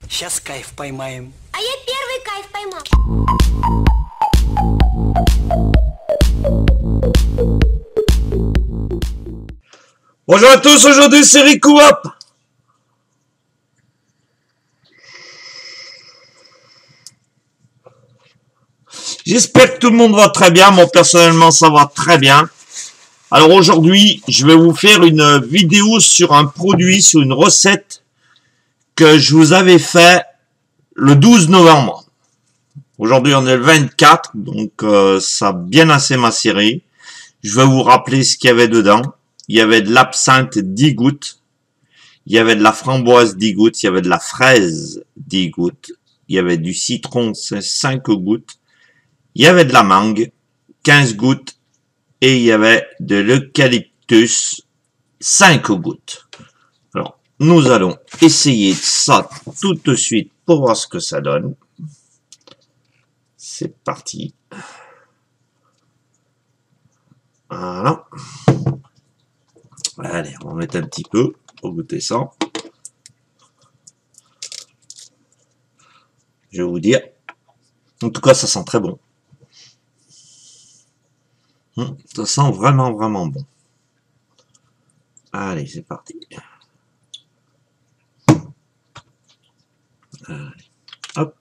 Сейчас кайф поймаем. А я первый кайф поймал. Bonjour à tous, aujourd'hui c'est Riku Hop. J'espère que tout le monde va très bien, moi personnellement ça va très bien. Alors aujourd'hui je vais vous faire une vidéo sur un produit, sur une recette que je vous avais fait le 12 novembre. Aujourd'hui on est le 24, donc ça a bien assez macéré. Je vais vous rappeler ce qu'il y avait dedans. Il y avait de l'absinthe 10 gouttes, il y avait de la framboise 10 gouttes, il y avait de la fraise 10 gouttes, il y avait du citron 5 gouttes, il y avait de la mangue 15 gouttes et il y avait de l'eucalyptus 5 gouttes. Alors, nous allons essayer ça tout de suite pour voir ce que ça donne. C'est parti. Voilà. Allez, on va mettre un petit peu pour goûter ça. Je vais vous dire. En tout cas, ça sent très bon. Ça sent vraiment, vraiment bon. Allez, c'est parti. Allez, hop.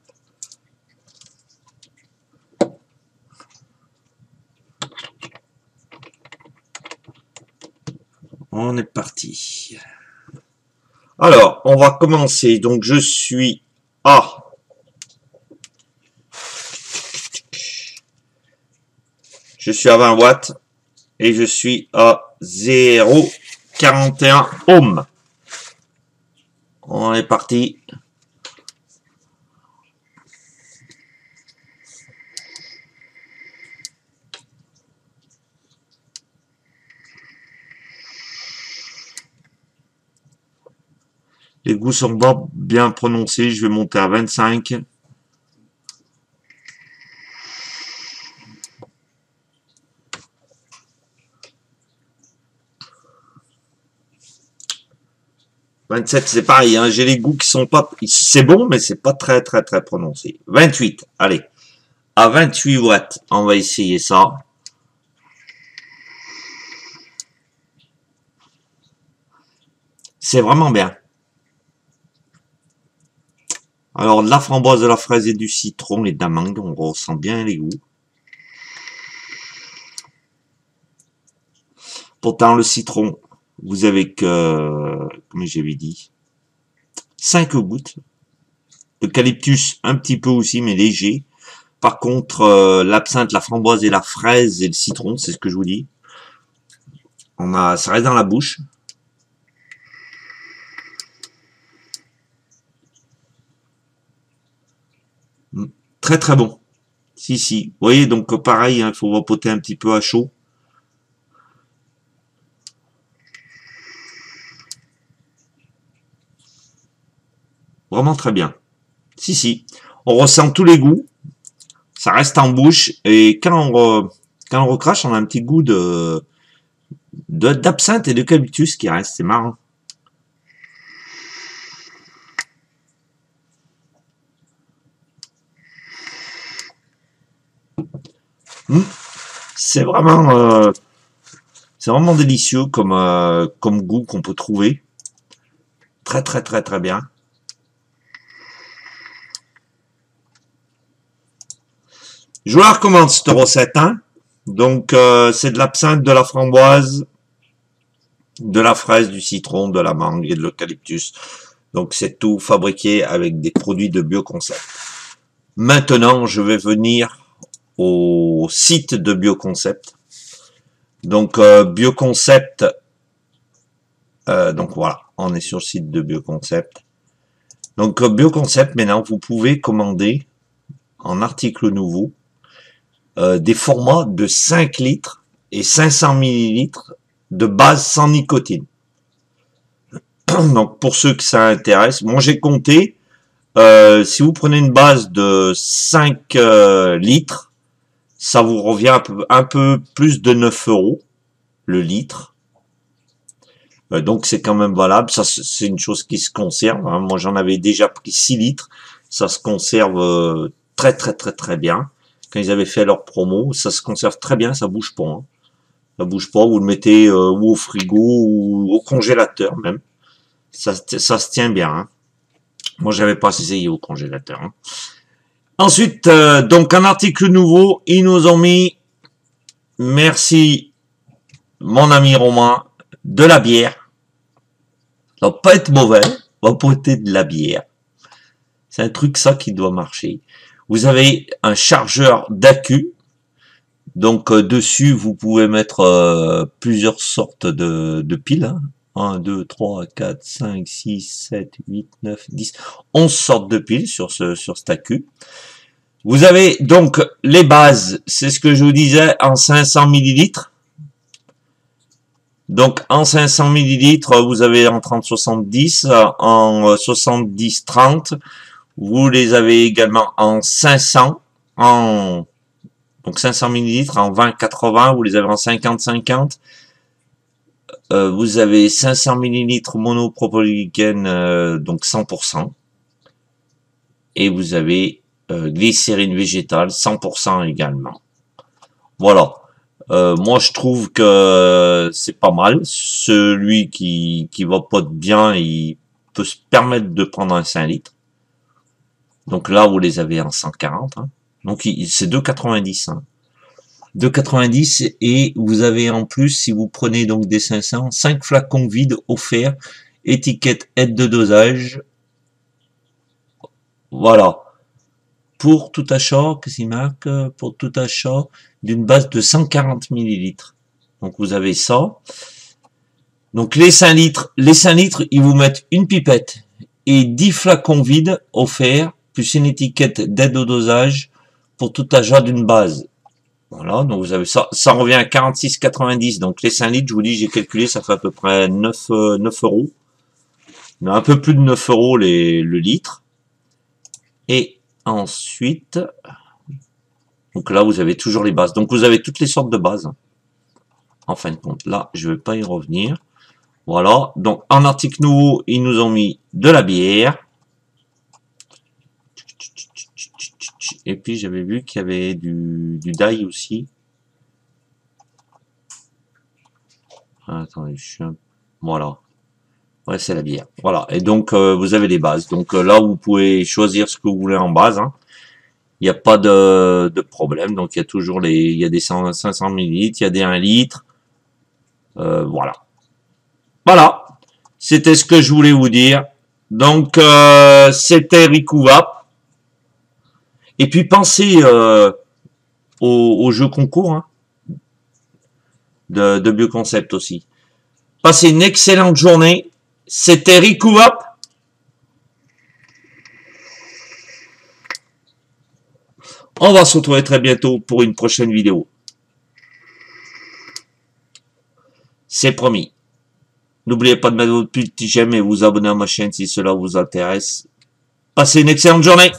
On est parti. Alors, on va commencer. Donc, je suis à... Je suis à 20 watts et je suis à 0,41 ohms. On est parti. Les goûts sont pas bien prononcés. Je vais monter à 25. C'est pareil, hein, j'ai les goûts qui sont pas... C'est bon, mais c'est pas très prononcé. 28, allez. À 28 watts, on va essayer ça. C'est vraiment bien. Alors, de la framboise, de la fraise et du citron et de la mangue, on ressent bien les goûts. Pourtant, le citron, vous avez que, comme j'avais dit, 5 gouttes. L'eucalyptus, un petit peu aussi, mais léger. Par contre, l'absinthe, la framboise et la fraise et le citron, c'est ce que je vous dis. Ça reste dans la bouche. Très bon. Si. Vous voyez, donc pareil, il faut vapoter un petit peu à chaud. Vraiment très bien. Si. On ressent tous les goûts. Ça reste en bouche. Et quand on recrache, on a un petit goût d'absinthe et d'eucalyptus qui reste. C'est marrant. C'est vraiment délicieux comme goût qu'on peut trouver. Très bien. Je vous la recommande cette recette, hein. Donc c'est de l'absinthe, de la framboise, de la fraise, du citron, de la mangue et de l'eucalyptus. Donc c'est tout fabriqué avec des produits de Bioconcept. Maintenant, je vais venir au site de Bioconcept. Donc Bioconcept, donc voilà, on est sur le site de Bioconcept. Donc Bioconcept, maintenant vous pouvez commander en article nouveau des formats de 5 litres et 500 millilitres de base sans nicotine. Donc pour ceux que ça intéresse, moi j'ai compté, si vous prenez une base de 5 litres, ça vous revient un peu plus de 9 € le litre. Donc c'est quand même valable. Ça, c'est une chose qui se conserve. Hein. Moi, j'en avais déjà pris 6 litres. Ça se conserve très bien. Quand ils avaient fait leur promo, ça se conserve très bien, ça bouge pas. Hein. Ça bouge pas, vous le mettez ou au frigo ou au congélateur même. Ça se tient bien. Hein. Moi, j'avais pas essayé au congélateur. Hein. Ensuite, donc un article nouveau, ils nous ont mis, merci mon ami Romain, de la bière. Ça va pas être mauvais, on va porter de la bière. C'est un truc ça qui doit marcher. Vous avez un chargeur d'accu. Donc dessus, vous pouvez mettre plusieurs sortes de piles. Hein. 1, 2, 3, 4, 5, 6, 7, 8, 9, 10, 11 sortes de piles sur cet accu. Vous avez donc les bases, c'est ce que je vous disais, en 500 millilitres. Donc en 500 millilitres, vous avez en 30-70, en 70-30. Vous les avez également en 500, donc 500 millilitres, en 20-80, vous les avez en 50-50. Vous avez 500 millilitres monopropylène, donc 100%. Et vous avez glycérine végétale, 100% également. Voilà. Moi, je trouve que c'est pas mal. Celui qui va pas bien, il peut se permettre de prendre un 5 litres. Donc là, vous les avez en 140. Hein. Donc c'est 2,90. Hein. 2,90 et vous avez en plus, si vous prenez donc des 500, 5 flacons vides offerts, étiquette aide de dosage. Voilà. Pour tout achat, qu'est-ce qu'il marque? Pour tout achat d'une base de 140 millilitres. Donc vous avez ça. Donc les 5 litres, ils vous mettent une pipette et 10 flacons vides offerts, plus une étiquette d'aide au dosage pour tout achat d'une base. Voilà, donc vous avez ça. Ça revient à 46,90. Donc les 5 litres, je vous dis, j'ai calculé, ça fait à peu près 9 euros. Un peu plus de 9 euros le litre. Et ensuite, donc là, vous avez toujours les bases. Donc vous avez toutes les sortes de bases. En fin de compte, là, je ne vais pas y revenir. Voilà, donc en article nouveau, ils nous ont mis de la bière. Et puis j'avais vu qu'il y avait du d'ail aussi. Attendez, voilà. Ouais, c'est la bière. Voilà. Et donc vous avez les bases. Donc là, vous pouvez choisir ce que vous voulez en base. Hein. Il n'y a pas de problème. Donc il y a toujours il y a des 500 millilitres, il y a des 1 litre. Voilà. Voilà. C'était ce que je voulais vous dire. Donc c'était Ricuvap. Et puis pensez au jeu concours hein, de Bioconcept aussi. Passez une excellente journée. C'était Ricuvap. On va se retrouver très bientôt pour une prochaine vidéo. C'est promis. N'oubliez pas de mettre votre petit j'aime et vous abonner à ma chaîne si cela vous intéresse. Passez une excellente journée.